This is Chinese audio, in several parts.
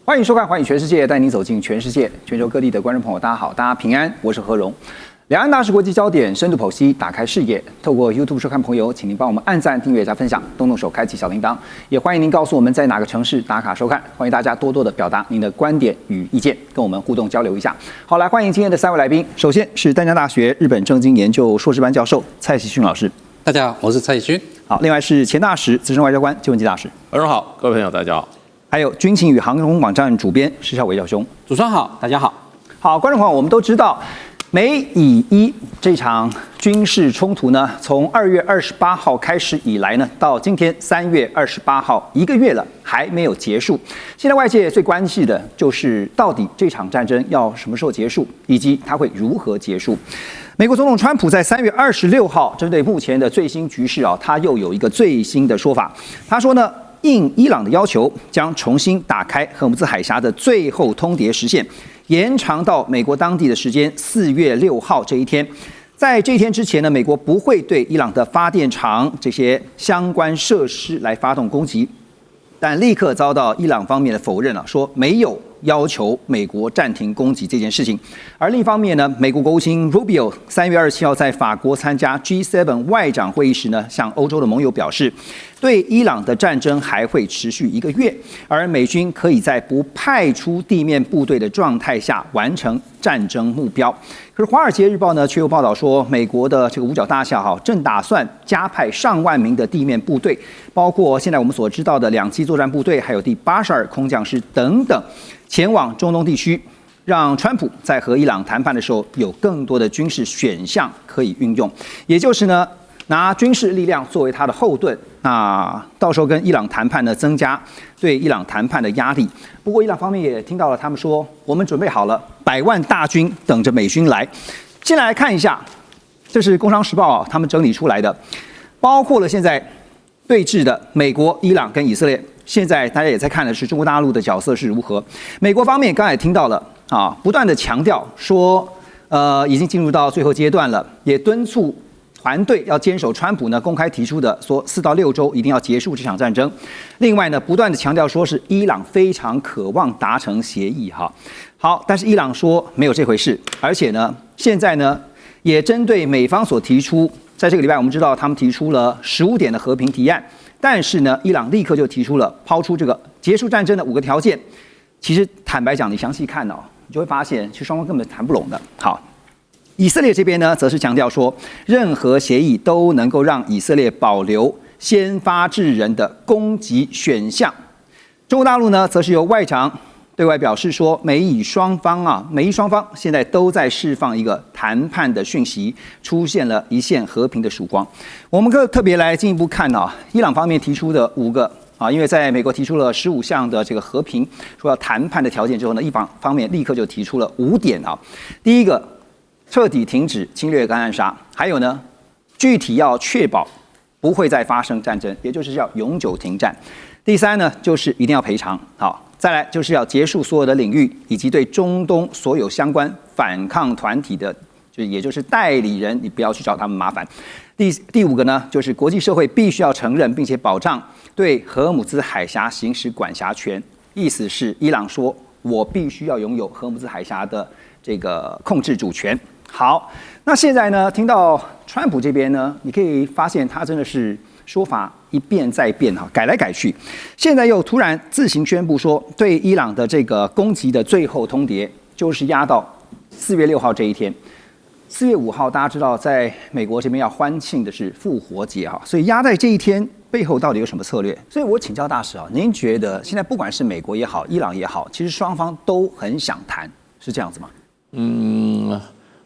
欢迎收看《寰宇全世界》，带您走进全世界、全球各地的观众朋友，大家好，大家平安，我是何荣。两岸大事国际焦点，深度剖析，打开视野。透过 YouTube 收看朋友，请您帮我们按赞、订阅加分享，动手开启小铃铛。也欢迎您告诉我们在哪个城市打卡收看。欢迎大家多多的表达您的观点与意见，跟我们互动交流一下。好，来欢迎今天的3位来宾。首先是淡江大学日本政经研究硕士班教授蔡喜勋老师。大家好，我是蔡喜勋。好，另外是前大使资深外交官邱文基大使。何荣好，各位朋友大家好。还有军情与航空网站主编施孝伟教兄。主持人好，大家好。好，观众朋友，我们都知道，美以伊这场军事冲突呢，从2月28号开始以来呢，到今天3月28号，1个月了，还没有结束。现在外界最关心的就是，到底这场战争要什么时候结束，以及它会如何结束。美国总统川普在3月26号，针对目前的最新局势啊，他又有一个最新的说法。他说呢，应伊朗的要求，将重新打开荷姆兹海峡的最后通牒时限，延长到美国当地的时间4月6号这一天。在这一天之前呢，美国不会对伊朗的发电厂这些相关设施来发动攻击，但立刻遭到伊朗方面的否认了，说没有要求美国暂停攻击这件事情。而另一方面呢，美国国务卿 Rubio 3月27号在法国参加 G7 外长会议时呢，向欧洲的盟友表示，对伊朗的战争还会持续1个月，而美军可以在不派出地面部队的状态下完成战争目标。可是《华尔街日报》呢，却又报道说，美国的这个五角大厦正打算加派上万名的地面部队，包括现在我们所知道的2栖作战部队，还有第82空降师等等，前往中东地区，让川普在和伊朗谈判的时候有更多的军事选项可以运用，也就是呢，拿军事力量作为他的后盾，那到时候跟伊朗谈判呢，增加对伊朗谈判的压力。不过伊朗方面也听到了，他们说我们准备好了，100万大军等着美军来。先来看一下，这是《工商时报》他们整理出来的，包括了现在对峙的美国、伊朗跟以色列。现在大家也在看的是中国大陆的角色是如何。美国方面刚才也听到了不断的强调说，已经进入到最后阶段了，也敦促团队要坚守川普呢公开提出的说4到6周一定要结束这场战争。另外呢，不断的强调说是伊朗非常渴望达成协议好，但是伊朗说没有这回事，而且呢，现在呢也针对美方所提出，在这个礼拜我们知道他们提出了15点的和平提案。但是呢，伊朗立刻就提出了抛出这个结束战争的5个条件。其实坦白讲，你详细看你就会发现，其实双方根本谈不拢的。好，以色列这边呢，则是强调说，任何协议都能够让以色列保留先发制人的攻击选项。中国大陆呢，则是由外长对外表示说，美伊双方现在都在释放一个谈判的讯息，出现了一线和平的曙光。我们特别来进一步看伊朗方面提出的5个因为在美国提出了15项的这个和平说要谈判的条件之后呢，伊朗方面立刻就提出了5点第一个，彻底停止侵略跟暗杀，还有呢，具体要确保不会再发生战争，也就是要永久停战。第3呢，就是一定要赔偿。再来就是要结束所有的领域，以及对中东所有相关反抗团体的，也就是代理人，你不要去找他们麻烦。第5个呢，就是国际社会必须要承认并且保障对荷姆兹海峡行使管辖权。意思是伊朗说，我必须要拥有荷姆兹海峡的这个控制主权。好，那现在呢，听到川普这边呢，你可以发现他真的是说法一变再变改来改去，现在又突然自行宣布说，对伊朗的这个攻击的最后通牒就是压到4月6号这一天。4月5号，大家知道在美国这边要欢庆的是复活节所以压在这一天背后到底有什么策略？所以我请教大使您觉得现在不管是美国也好，伊朗也好，其实双方都很想谈，是这样子吗？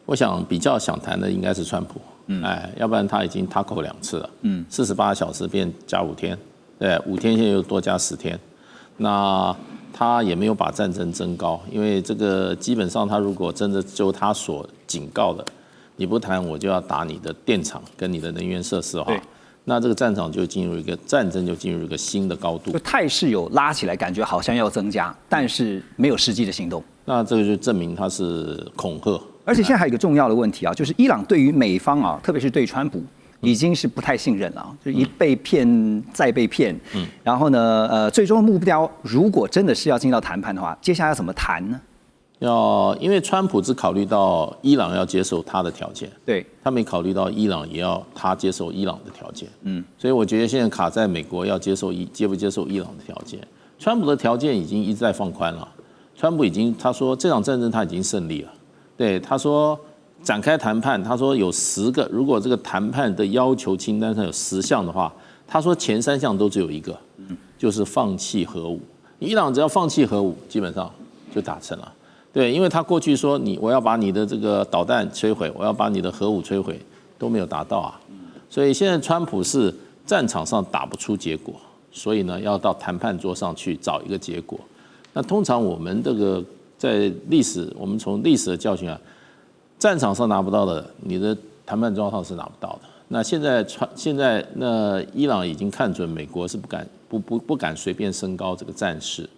我想比较想谈的应该是川普。要不然他已经taco2次了，48小时变加5天，对，5天现在又多加10天，那他也没有把战争增高，因为这个基本上他如果真的就他所警告的，你不谈我就要打你的电厂跟你的能源设施的话，那这个战争就进入一个新的高度，就态势有拉起来，感觉好像要增加，但是没有实际的行动。那这个就证明他是恐吓。而且现在还有一个重要的问题就是伊朗对于美方特别是对川普已经是不太信任了，就一被骗再被骗。然后呢，最终的目标如果真的是要进到谈判的话，接下来要怎么谈呢？因为川普只考虑到伊朗要接受他的条件，对，他没考虑到伊朗也要他接受伊朗的条件。所以我觉得现在卡在美国要接不接受伊朗的条件。川普的条件已经一直在放宽了，川普他说这场战争他已经胜利了，对，他说展开谈判，他说有10个，如果这个谈判的要求清单上有10项的话，他说前3项都只有一个，就是放弃核武。伊朗只要放弃核武，基本上就达成了。对，因为他过去说我要把你的这个导弹摧毁，我要把你的核武摧毁，都没有达到啊。所以现在川普是战场上打不出结果，所以呢要到谈判桌上去找一个结果。那通常我们这个在我们从历史的教训啊，战场上拿不到的，你的谈判桌上是拿不到的。那现在那伊朗已经看准美国是不敢随便升高这个战事，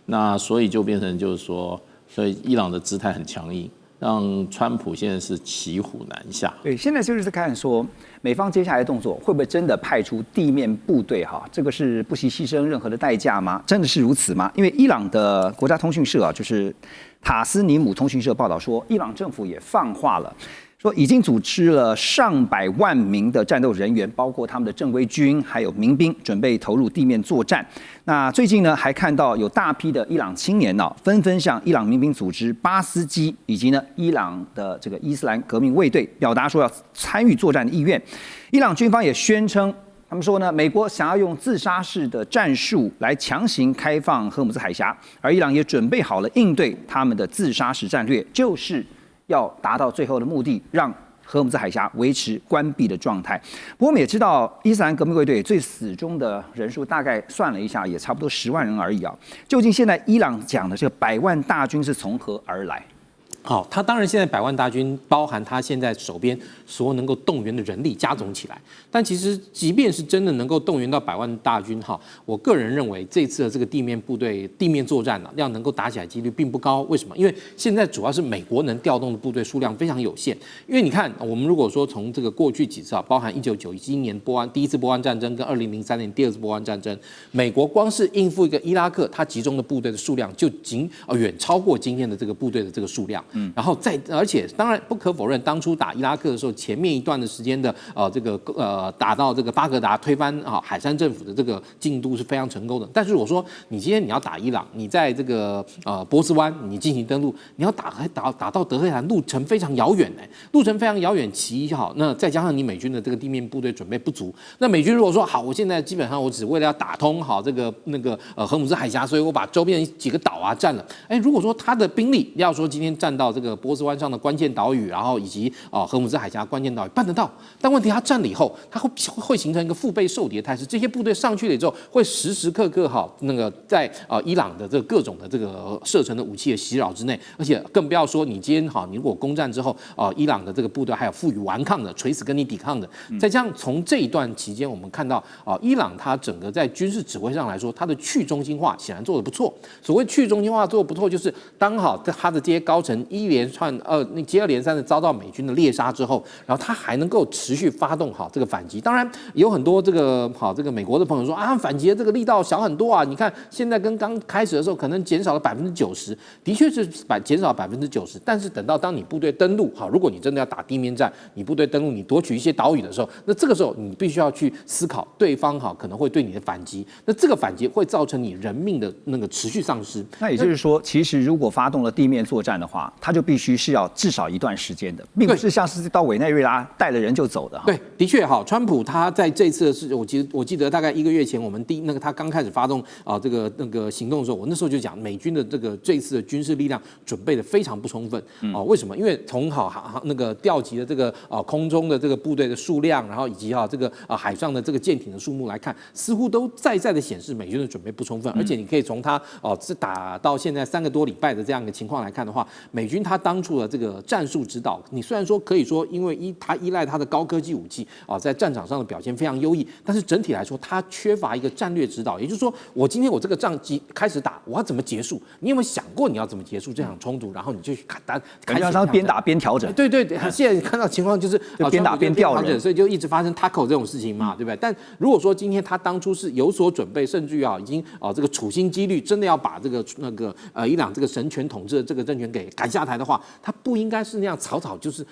那所以就变成就是说。所以伊朗的姿态很强硬，让川普现在是骑虎难下。对，现在就是在看说美方接下来的动作会不会真的派出地面部队哈？这个是不惜牺牲任何的代价吗？真的是如此吗？因为伊朗的国家通讯社啊，就是塔斯尼姆通讯社报道说，伊朗政府也放话了。说已经组织了上百万名的战斗人员，包括他们的正规军还有民兵，准备投入地面作战。那最近呢，还看到有大批的伊朗青年呢，纷纷向伊朗民兵组织巴斯基以及呢伊朗的这个伊斯兰革命卫队表达说要参与作战的意愿。伊朗军方也宣称，他们说呢，美国想要用自杀式的战术来强行开放荷姆兹海峡，而伊朗也准备好了应对他们的自杀式战略，就是要达到最后的目的，让荷姆兹海峡维持关闭的状态。不过我们也知道，伊斯兰革命卫队最死忠的人数大概算了一下，也差不多10万人而已啊。究竟现在伊朗讲的这个100万大军是从何而来？好，他当然现在100万大军包含他现在手边所有能够动员的人力加总起来，但其实即便是真的能够动员到100万大军，哈，我个人认为这次的这个地面部队地面作战呢，要能够打起来几率并不高。为什么？因为现在主要是美国能调动的部队数量非常有限。因为你看，我们如果说从这个过去几次啊，包含1991年第一次波湾战争跟2003年第2次波湾战争，美国光是应付一个伊拉克，它集中的部队的数量就远超过今天的这个部队的这个数量。然后而且当然不可否认，当初打伊拉克的时候，前面一段的时间的打到这个巴格达推翻海珊政府的这个进度是非常成功的。但是我说你今天你要打伊朗，你在这个波斯湾你进行登陆，你要打到德黑兰，路程非常遥远路程非常遥远。其一好，那再加上你美军的这个地面部队准备不足，那美军如果说好，我现在基本上我只为了要打通好这个荷姆兹海峡，所以我把周边几个岛啊占了。如果说他的兵力要说今天占到这个波斯湾上的关键岛屿，然后以及荷姆兹海峡关键岛屿办得到，但问题他占了以后，他会形成一个腹背受敌的态势。这些部队上去了之后，会时时刻刻在伊朗的这个各种的这个射程的武器的袭扰之内，而且更不要说你今天你如果攻占之后，伊朗的这个部队还有负隅顽抗的，垂死跟你抵抗的。再加上从这一段期间，我们看到伊朗它整个在军事指挥上来说，它的去中心化显然做得不错。所谓去中心化做得不错，就是当它的这些高层接二连三的遭到美军的猎杀之后，然后他还能够持续发动这个反击。当然有很多这个美国的朋友说啊，反击的这个力道小很多啊。你看现在跟刚开始的时候可能减少了90%，的确是减少90%。但是等到当你部队登陆如果你真的要打地面战，你部队登陆，你夺取一些岛屿的时候，那这个时候你必须要去思考对方可能会对你的反击，那这个反击会造成你人命的那个持续丧失。那也就是说，其实如果发动了地面作战的话，它就必须是要至少一段时间的，并不是像是到委内瑞拉带了人就走的。对，的确川普他在这次的事，我记得大概1个月前，我们他刚开始发动行动的时候，我那时候就讲美军的这一次的军事力量准备的非常不充分。为什么？因为从调集的这个空中的这个部队的数量，然后以及这个海上的这个舰艇的数目来看，似乎都在的显示美军的准备不充分。而且你可以从他打到现在3个多礼拜的这样一个情况来看的话，美军军他当初的这个战术指导，你虽然说可以说因为他依赖他的高科技武器啊，在战场上的表现非常优异，但是整体来说他缺乏一个战略指导。也就是说，我今天我这个仗开始打，我要怎么结束？你有没有想过你要怎么结束这场冲突？然后你就去感觉上边打边调整。对对对，现在看到情况就是边打边调人，所以就一直发生 tackle 这种事情嘛，对不对？但如果说今天他当初是有所准备，甚至于已经这个处心积虑，真的要把这个伊朗这个神权统治的这个政权给赶下台的话，他不应该是那样草草就是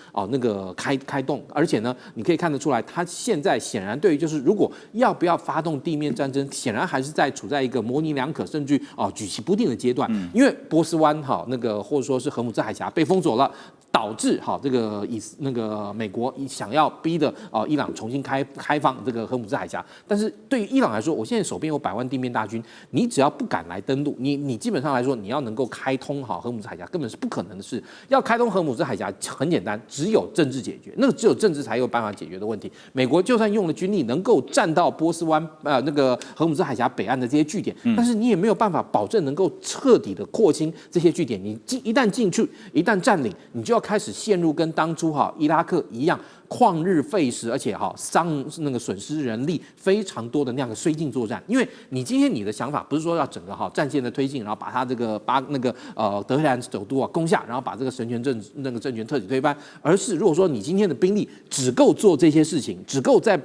开动。而且呢，你可以看得出来，他现在显然对于就是如果要不要发动地面战争，显然还是处在一个模棱两可，甚至举棋不定的阶段。因为波斯湾或者说是荷姆兹海峡被封锁了。导致这个美国想要逼的伊朗重新开放这个荷姆兹海峡，但是对于伊朗来说，我现在手边有100万地面大军，你只要不敢来登陆，你基本上来说，你要能够开通荷姆兹海峡，根本是不可能的事。要开通荷姆兹海峡很简单，只有政治解决，那个只有政治才有办法解决的问题。美国就算用了军力，能够占到波斯湾那个荷姆兹海峡北岸的这些据点，但是你也没有办法保证能够彻底的扩清这些据点。你一旦进去，一旦占领，你就要开始陷入跟当初伊拉克一样旷日费时，而且损失人力非常多的那样的绥靖作战。因为你今天你的想法不是说要整个战线的推进，然后把他这个德黑兰首都攻下，然后把这个神权政权彻底推翻，而是如果说你今天的兵力只够做这些事情，只够在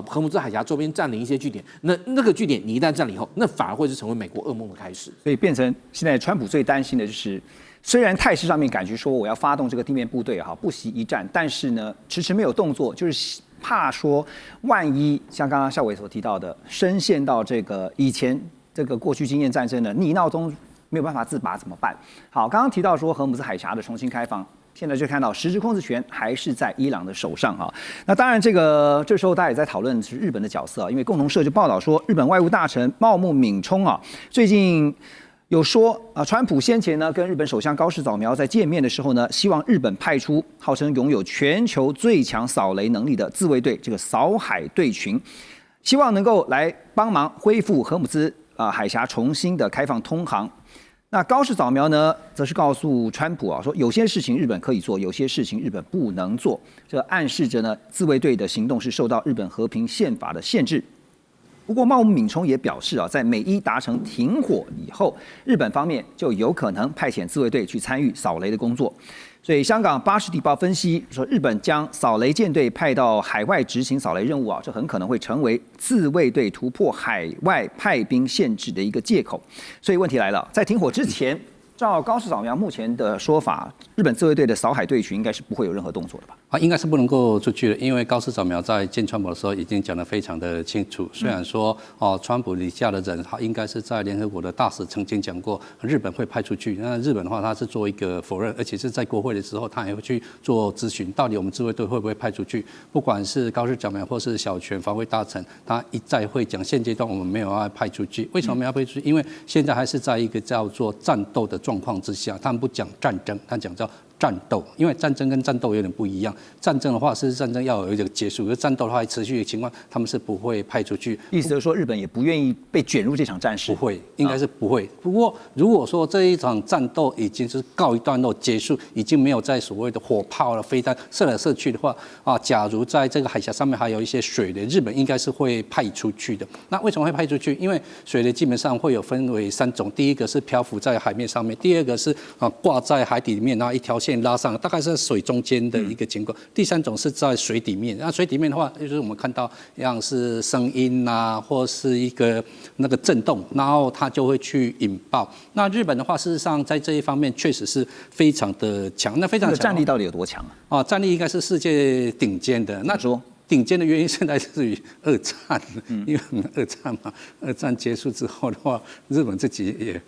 荷姆兹海峡周边占领一些据点，那个据点你一旦占领以后，那反而会是成为美国噩梦的开始。所以变成现在川普最担心的就是。虽然态势上面感觉说我要发动这个地面部队不惜一战，但是呢迟迟没有动作，就是怕说万一像刚刚孝瑋所提到的，深陷到这个以前这个过去经验战争的泥淖中没有办法自拔怎么办？好，刚刚提到说荷姆兹海峡的重新开放。现在就看到实质控制权还是在伊朗的手上那当然，这时候大家也在讨论是日本的角色因为共同社就报道说，日本外务大臣茂木敏充最近。有说川普先前呢跟日本首相高市早苗在见面的时候呢，希望日本派出号称拥有全球最强扫雷能力的自卫队，这个扫海队群，希望能够来帮忙恢复荷姆兹海峡重新的开放通航。那高市早苗呢，则是告诉川普说有些事情日本可以做，有些事情日本不能做，这暗示着呢自卫队的行动是受到日本和平宪法的限制。不过，茂木敏充也表示在美伊达成停火以后，日本方面就有可能派遣自卫队去参与扫雷的工作。所以，香港巴士底报分析说，日本将扫雷舰队派到海外执行扫雷任务这很可能会成为自卫队突破海外派兵限制的一个借口。所以，问题来了，在停火之前，照高市早苗目前的说法，日本自卫队的扫海队群应该是不会有任何动作的吧？应该是不能够出去的，因为高市早苗在见川普的时候已经讲得非常的清楚。虽然说川普底下的人他应该是在联合国的大使曾经讲过，日本会派出去。那日本的话，他是做一个否认，而且是在国会的时候，他也会去做咨询，到底我们自卫队会不会派出去？不管是高市早苗或是小泉防卫大臣，他一再会讲，现阶段我们没有要派出去。为什么没有派出去？因为现在还是在一个叫做战斗的状况之下，他们不讲战争，他讲叫战斗，因为战争跟战斗有点不一样。战争的话是战争要有一个结束，而战斗的话持续的情况，他们是不会派出去。意思就是说，日本也不愿意被卷入这场战事。不会，应该是不会。不过，如果说这一场战斗已经是告一段落结束，已经没有在所谓的火炮了、飞弹射来射去的话，假如在这个海峡上面还有一些水雷，日本应该是会派出去的。那为什么会派出去？因为水雷基本上会有分为3种，第一个是漂浮在海面上面，第二个是挂在海底里面，然后一条线拉上，大概是在水中间的一个情况。第3种是在水底面，那水底面的话，就是我们看到像是声音或是一个那个震动，然后它就会去引爆。那日本的话，事实上在这一方面确实是非常的强，那非常强。战力到底有多强战力应该是世界顶尖的。那说顶尖的原因是来自于2战，因为2战嘛，2战结束之后的话，日本自己也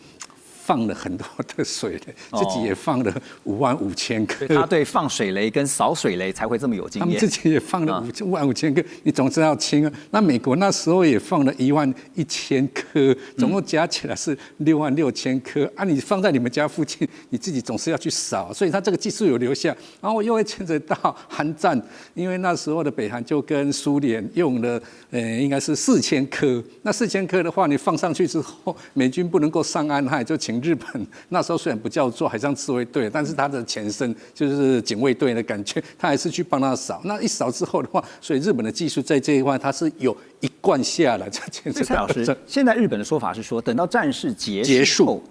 放了很多的水雷，自己也放了55000颗。他对放水雷跟扫水雷才会这么有经验。他们自己也放了55000颗，你总是要清啊。那美国那时候也放了11000颗，总共加起来是66000颗啊。你放在你们家附近，你自己总是要去扫，所以他这个技术有留下。然后又会牵扯到韩战，因为那时候的北韩就跟苏联用了应该是4000颗。那4000颗的话，你放上去之后，美军不能够上岸，它也就情请日本，那时候虽然不叫做海上自卫队，但是它的前身就是警卫队的感觉，他还是去帮他扫。那一扫之后的话，所以日本的技术在这一块它是有一贯下来。蔡老师，现在日本的说法是说，等到战事结束。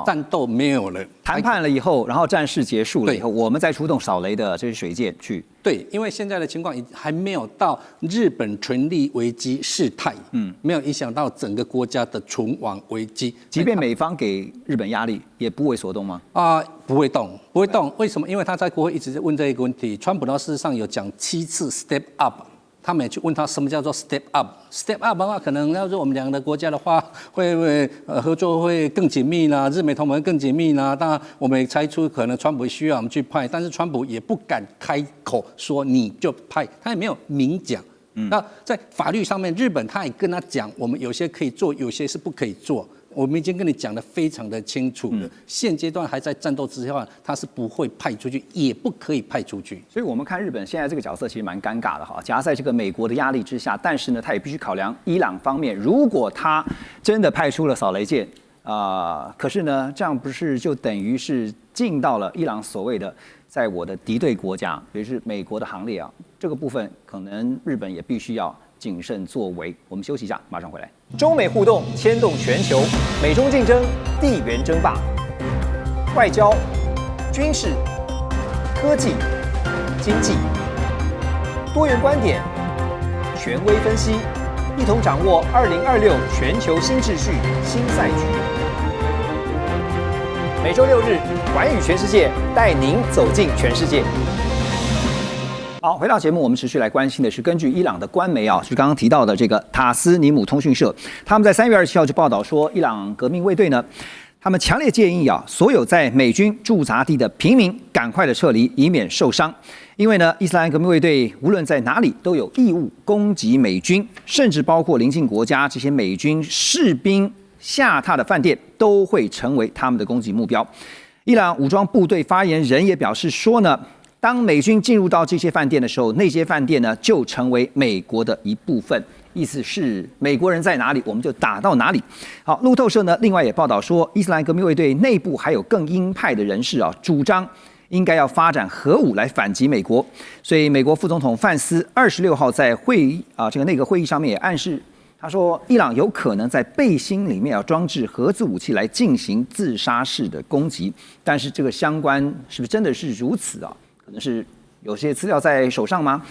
战斗没有了，谈判了以后，然后战事结束了以后，我们再出动扫雷的这些水舰去。对，因为现在的情况还没有到日本权力危机事态，没有影响到整个国家的存亡危机。即便美方给日本压力，也不为所动吗？不会动，不会动。为什么？因为他在国会一直在问这一个问题。川普呢，事实上有讲7次 step up。他们也去问他什么叫做 step up。step up 的话，可能要是我们两个国家的话，会合作会更紧密啦，日美同盟更紧密啦。当然，我们也猜出可能川普需要我们去派，但是川普也不敢开口说你就派，他也没有明讲。那在法律上面，日本他也跟他讲，我们有些可以做，有些是不可以做。我们已经跟你讲得非常的清楚了，现阶段还在战斗之下，他是不会派出去，也不可以派出去。所以我们看日本现在这个角色其实蛮尴尬的哈，夹在这个美国的压力之下，但是呢，他也必须考量伊朗方面，如果他真的派出了扫雷舰，可是呢，这样不是就等于是进到了伊朗所谓的在我的敌对国家，也就是美国的行列啊，这个部分可能日本也必须要谨慎作为。我们休息一下，马上回来。中美互动牵动全球，美中竞争，地缘争霸，外交、军事、科技、经济，多元观点，权威分析，一同掌握2026全球新秩序、新赛局。每周6日，寰宇全世界带您走进全世界。好，回到节目，我们持续来关心的是，根据伊朗的官媒是刚刚提到的这个塔斯尼姆通讯社，他们在3月27号就报道说，伊朗革命卫队呢，他们强烈建议所有在美军驻扎地的平民赶快的撤离，以免受伤。因为呢，伊斯兰革命卫队无论在哪里都有义务攻击美军，甚至包括邻近国家这些美军士兵下榻的饭店都会成为他们的攻击目标。伊朗武装部队发言人也表示说呢，当美军进入到这些饭店的时候，那些饭店呢就成为美国的一部分，意思是美国人在哪里，我们就打到哪里。好，路透社呢另外也报道说，伊斯兰革命卫队内部还有更鹰派的人士主张应该要发展核武来反击美国。所以美国副总统范斯26号在会议这个内阁会议上面也暗示，他说伊朗有可能在背心里面要装置核子武器来进行自杀式的攻击，但是这个相关是不是真的是如此可能是有些资料在手上吗？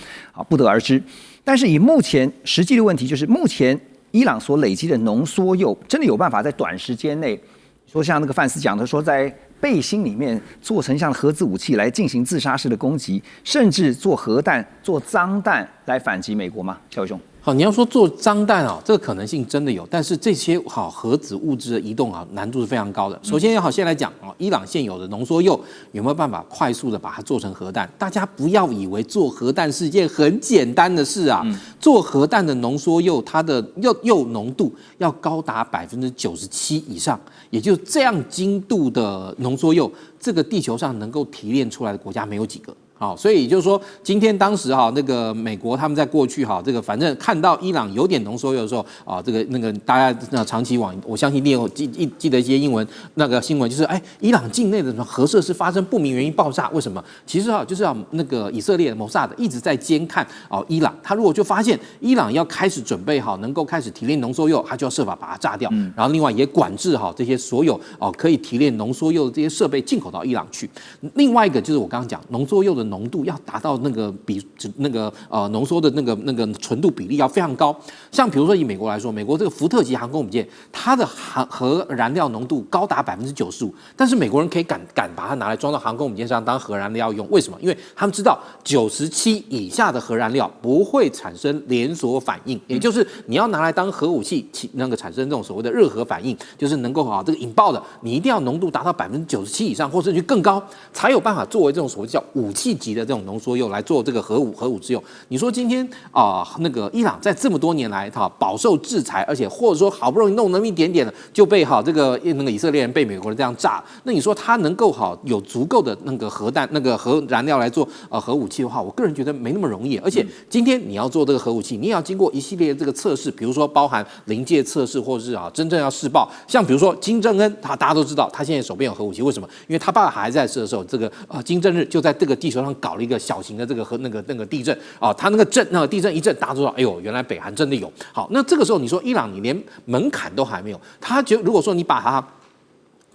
不得而知。但是以目前实际的问题，就是目前伊朗所累积的浓缩铀，真的有办法在短时间内，说像那个范斯讲的，说在背心里面做成像核子武器来进行自杀式的攻击，甚至做核弹、做脏弹来反击美国吗？小伟兄。好，你要说做脏弹这个可能性真的有，但是这些核子物质的移动难度是非常高的。首先先来讲伊朗现有的浓缩铀有没有办法快速的把它做成核弹？大家不要以为做核弹是件很简单的事做核弹的浓缩铀，它的铀浓度要高达97%以上，也就是这样精度的浓缩铀，这个地球上能够提炼出来的国家没有几个。好，所以也就是说，今天当时那个美国他们在过去这个反正看到伊朗有点浓缩铀的时候这个那个大家长期我相信你有记得一些英文那个新闻，就是伊朗境内的什么核设施发生不明原因爆炸，为什么？其实就是那个以色列摩萨德一直在监看伊朗，他如果就发现伊朗要开始准备能够开始提炼浓缩铀，他就要设法把它炸掉，然后另外也管制这些所有可以提炼浓缩铀的这些设备进口到伊朗去。另外一个就是我刚刚讲浓缩铀的浓度要达到那个浓缩的那个纯度比例要非常高。像比如说以美国来说，美国这个福特级航空母舰，它的核燃料浓度高达95%，但是美国人可以敢把它拿来装到航空母舰上当核燃料用，为什么？因为他们知道97以下的核燃料不会产生连锁反应，也就是你要拿来当核武器，那个产生这种所谓的热核反应，就是能够这个引爆的，你一定要浓度达到97%以上，或甚至更高，才有办法作为这种所谓叫武器级的这种浓缩铀来做这个核武之用。你说今天那个伊朗在这么多年来饱受制裁，而且或者说好不容易弄那么一点点的就被这个那个以色列人被美国人这样炸，那你说他能够有足够的那个核弹那个核燃料来做核武器的话，我个人觉得没那么容易。而且今天你要做这个核武器，你也要经过一系列这个测试，比如说包含临界测试，或者是真正要试爆。像比如说金正恩，大家都知道他现在手边有核武器，为什么？因为他爸还在世的时候，这个金正日就在这个地球上搞了一个小型的这个那个地震他那个地震一震，大家都知道，哎呦，原来北韩真的有。好，那这个时候你说伊朗你连门槛都还没有，如果说你把它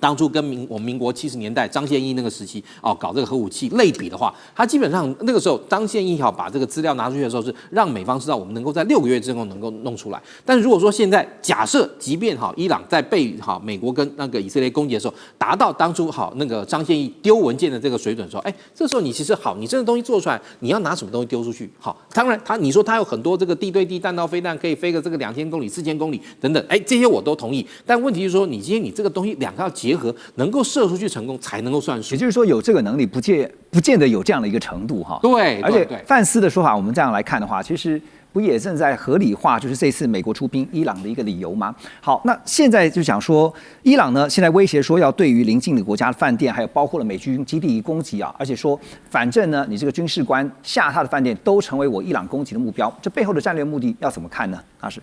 当初跟我们民国70年代张献义那个时期搞这个核武器类比的话，他基本上那个时候张献义把这个资料拿出去的时候，是让美方知道我们能够在6个月之后能够弄出来。但是如果说现在假设，即便伊朗在被美国跟那个以色列攻击的时候，达到当初那个张献义丢文件的这个水准的时候，这时候你其实你真的东西做出来，你要拿什么东西丢出去？当然你说他有很多这个地对地弹道飞弹，可以飞个这个2000公里、4000公里等等，这些我都同意。但问题是说，你今天你这个东西两个要结合，能够射出去成功才能够算数。也就是说，有这个能力不见得有这样的一个程度对，而且范斯的说法，我们这样来看的话，其实不也正在合理化，就是这次美国出兵伊朗的一个理由吗？好，那现在就讲说，伊朗呢现在威胁说要对于邻近的国家的饭店，还有包括了美军基地攻击而且说反正呢你这个军事官下榻的饭店都成为我伊朗攻击的目标，这背后的战略目的要怎么看呢？大使？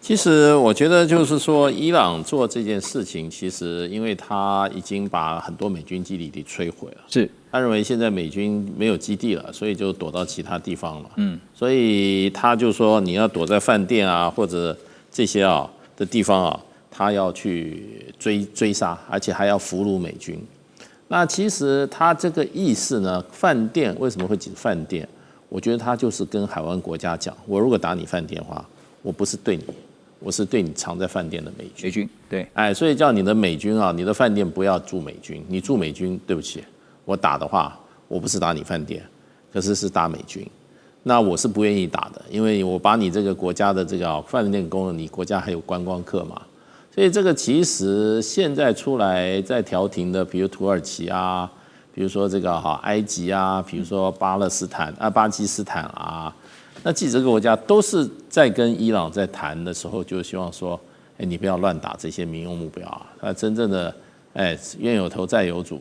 其实我觉得就是说，伊朗做这件事情，其实因为他已经把很多美军基地给摧毁了，是他认为现在美军没有基地了，所以就躲到其他地方了。所以他就说你要躲在饭店或者这些的地方他要去追杀，而且还要俘虏美军。那其实他这个意思呢，饭店为什么会指饭店？我觉得他就是跟海湾国家讲，我如果打你饭店的话，我不是对你。我是对你藏在饭店的美军，对，所以叫你的美军你的饭店不要住美军，你住美军，对不起，我打的话，我不是打你饭店，可是打美军，那我是不愿意打的，因为我把你这个国家的这个饭店供了你国家还有观光客嘛，所以这个其实现在出来在调停的，比如土耳其比如说这个埃及比如说巴基斯坦那几个国家都是在跟伊朗在谈的时候，就希望说，你不要乱打这些民用目标真正的，冤有头债有主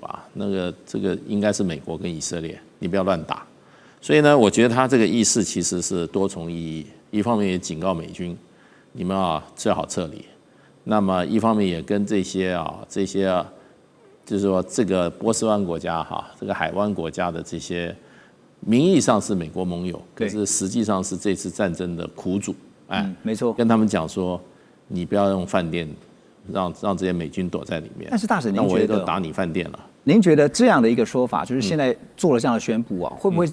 这个应该是美国跟以色列，你不要乱打。所以呢，我觉得他这个意思其实是多重意义，一方面也警告美军，你们最好撤离。那么一方面也跟这些就是说这个波斯湾国家这个海湾国家的这些。名义上是美国盟友，可是实际上是这次战争的苦主。没错，跟他们讲说，你不要用饭店，让这些美军躲在里面。但是大使，您觉得？那我也都打你饭店了。您觉得这样的一个说法，就是现在做了这样的宣布会不会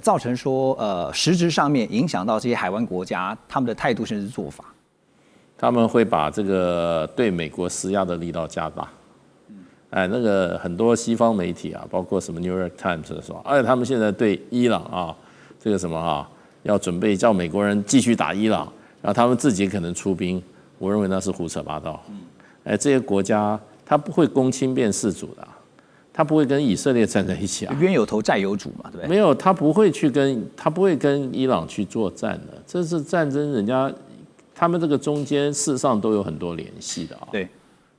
造成说实质上面影响到这些海湾国家他们的态度甚至做法？他们会把这个对美国施压的力道加大。那个很多西方媒体包括什么 New York Times 的说，而且他们现在对伊朗这个什么要准备叫美国人继续打伊朗，然后他们自己可能出兵，我认为那是胡扯八道。这些国家他不会公亲变世主的，他不会跟以色列站在一起冤有头债有主嘛，对不对？没有，他不会跟伊朗去作战的，这是战争，人家他们这个中间事实上都有很多联系的对，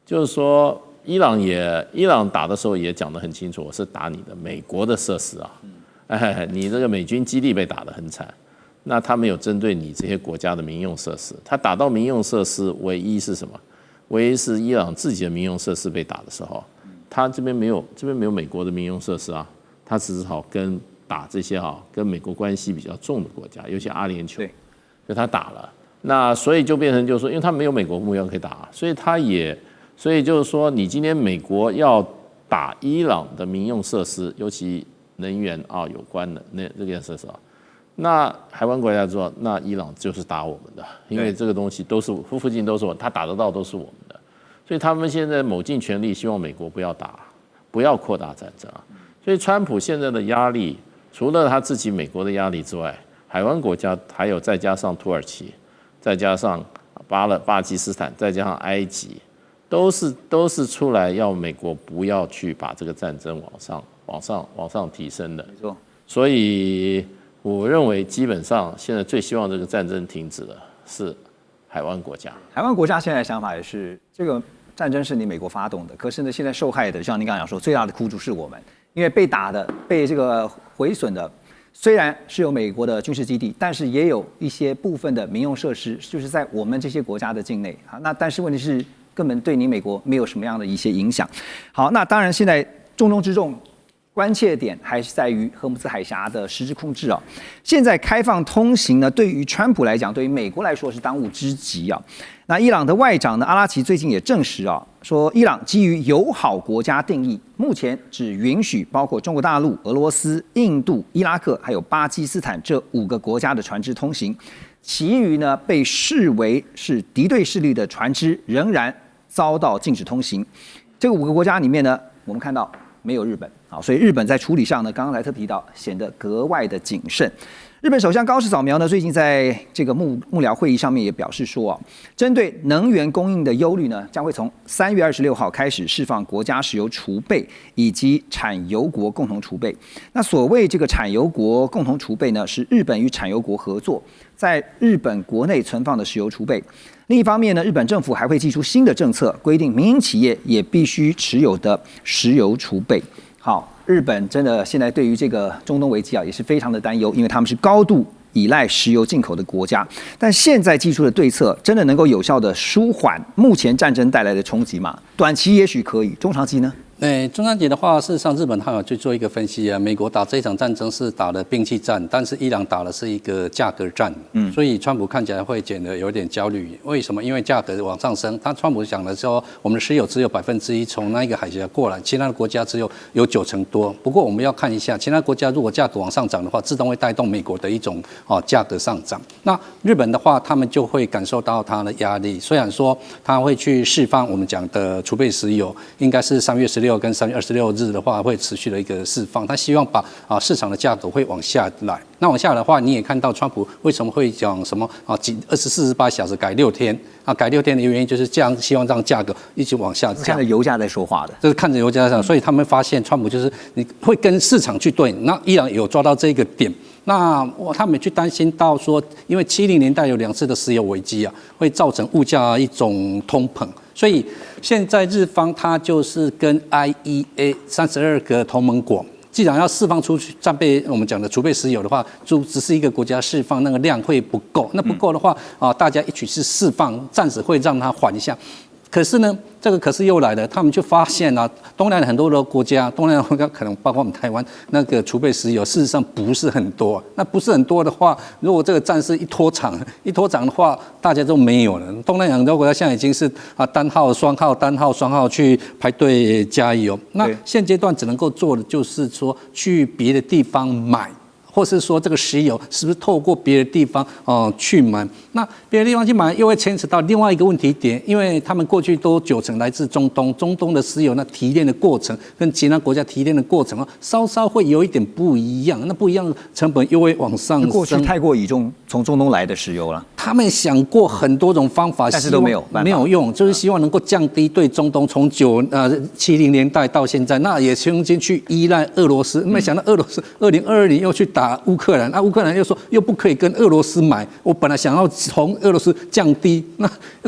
就是说。伊朗打的时候也讲得很清楚，我是打你的美国的设施你这个美军基地被打得很惨，那他没有针对你这些国家的民用设施，他打到民用设施唯一是什么？唯一是伊朗自己的民用设施被打的时候，他这边没有美国的民用设施他只好跟打这些跟美国关系比较重的国家，尤其阿联酋，就他打了，那所以就变成就是说，因为他没有美国目标可以打，所以就是说，你今天美国要打伊朗的民用设施，尤其能源有关的这件设施那海湾国家说，那伊朗就是打我们的，因为这个东西都是附近都是他打得到都是我们的，所以他们现在卯尽全力希望美国不要打，不要扩大战争所以川普现在的压力，除了他自己美国的压力之外，海湾国家还有再加上土耳其，再加上巴基斯坦，再加上埃及。都是出来要美国不要去把这个战争往上提升的。没错。所以我认为基本上现在最希望这个战争停止的是海湾国家。海湾国家现在的想法也是，这个战争是你美国发动的，可是呢，现在受害的，像您刚刚讲说，最大的苦主是我们，因为被打的、被这个毁损的，虽然是有美国的军事基地，但是也有一些部分的民用设施，就是在我们这些国家的境内啊。那但是问题是，根本对你美国没有什么样的一些影响。好，那当然现在重中之重。关切点还是在于荷姆斯海峡的实质控制啊。现在开放通行呢，对于川普来讲，对于美国来说是当务之急啊。那伊朗的外长呢，阿拉奇最近也证实啊，说伊朗基于友好国家定义，目前只允许包括中国大陆、俄罗斯、印度、伊拉克还有巴基斯坦这5个国家的船只通行，其余呢被视为是敌对势力的船只仍然遭到禁止通行。这个5个国家里面呢，我们看到没有日本。好，所以日本在处理上呢，刚刚莱特提到，显得格外的谨慎。日本首相高市早苗呢，最近在这个幕僚会议上面也表示说啊，针对能源供应的忧虑呢，将会从3月26号开始释放国家石油储备以及产油国共同储备。那所谓这个产油国共同储备呢，是日本与产油国合作，在日本国内存放的石油储备。另一方面呢，日本政府还会祭出新的政策，规定民营企业也必须持有的石油储备。好，日本真的现在对于这个中东危机啊，也是非常的担忧，因为他们是高度依赖石油进口的国家。但现在祭出的对策，真的能够有效的舒缓目前战争带来的冲击吗？短期也许可以，中长期呢？中长期的话，事实上日本他有去做一个分析啊。美国打这一场战争是打的兵器战，但是伊朗打的是一个价格战。所以川普看起来会显得有点焦虑。为什么？因为价格往上升。川普讲的说，我们的石油只有1%从那一个海峡过来，其他的国家只有90%多。不过我们要看一下，其他国家如果价格往上涨的话，自动会带动美国的一种价格上涨。那日本的话，他们就会感受到它的压力。虽然说他会去释放我们讲的储备石油，应该是3月16跟3月26日的话会持续的一个释放，他希望把市场的价格会往下来。那往下来的话，你也看到川普为什么会讲什么24-48小时改6天啊？改6天的原因就是这样，希望让价格一起往下降。看着油价在说话的，这是看着油价在，所以他们发现川普就是你会跟市场去对。那伊朗有抓到这个点。那他们去担心到说，因为70年代有2次的石油危机啊，会造成物价一种通膨，所以现在日方它就是跟 IEA 32个同盟国，既然要释放出去战备我们讲的储备石油的话，就只是一个国家释放那个量会不够，那不够的话大家一起去释放，暂时会让它缓一下。可是呢，这个可是又来了，他们就发现啊，东南亚很多的国家，东南亚国家可能包括我们台湾，那个储备石油事实上不是很多。那不是很多的话，如果这个战事一拖长的话，大家都没有了。东南亚很多国家现在已经是单号、双号、单号、双号去排队加油。那现阶段只能够做的就是说，去别的地方买。或是说这个石油是不是透过别的地方去买？那别的地方去买又会牵扯到另外一个问题点，因为他们过去都90%来自中东，中东的石油那提炼的过程跟其他国家提炼的过程稍稍会有一点不一样，那不一样的成本又会往上升。过去太过倚重从中东来的石油了，他们想过很多种方法，但是都没有用，就是希望能够降低对中东从70年代到现在，那也曾经去依赖俄罗斯，没想到俄罗斯2022年又去打乌克兰，乌克兰又说又不可以跟俄罗斯买，我本来想要从俄罗斯降低，那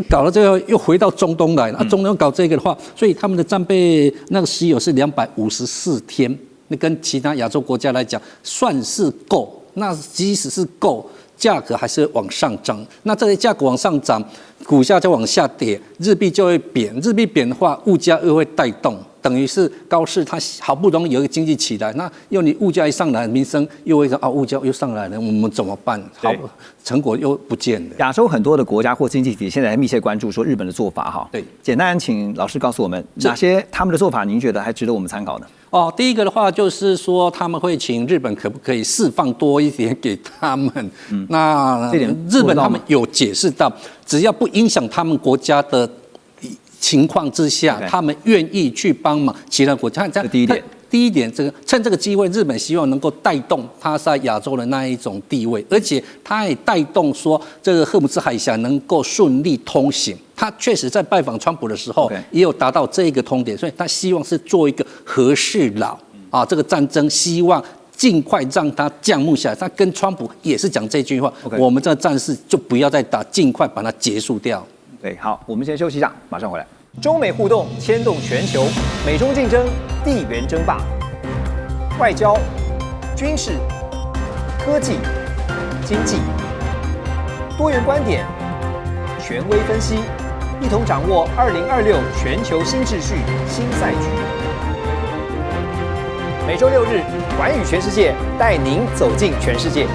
搞到这个又回到中东来，中东搞这个的话，所以他们的战备那个石油是254天，那跟其他亚洲国家来讲算是够，那即使是够，价格还是往上涨。那这些价格往上涨，股价就往下跌，日币就会贬，日币贬的话，物价又会带动。等于是高市，它好不容易有一个经济起来，那又你物价一上来，民生又会说物价又上来了，我们怎么办？好，成果又不见了。亚洲很多的国家或经济体现在密切关注说日本的做法哈。对，简单请老师告诉我们哪些他们的做法，您觉得还值得我们参考呢？第一个的话就是说他们会请日本可不可以释放多一点给他们？那日本他们有解释到，只要不影响他们国家的情况之下，他们愿意去帮忙其他国家。这第一点。第一点，趁这个机会，日本希望能够带动它在亚洲的那一种地位，而且它也带动说这个荷姆斯海峡能够顺利通行。他确实在拜访川普的时候，也有达到这个通点，所以他希望是做一个和事佬啊，这个战争希望尽快让它降幕下来。他跟川普也是讲这句话，我们这个战事就不要再打，尽快把它结束掉。对，好，我们先休息一下，马上回来。中美互动牵动全球，美中竞争，地缘争霸，外交、军事、科技、经济，多元观点，权威分析，一同掌握2026全球新秩序、新赛局。每周6日，寰宇全世界带您走进全世界。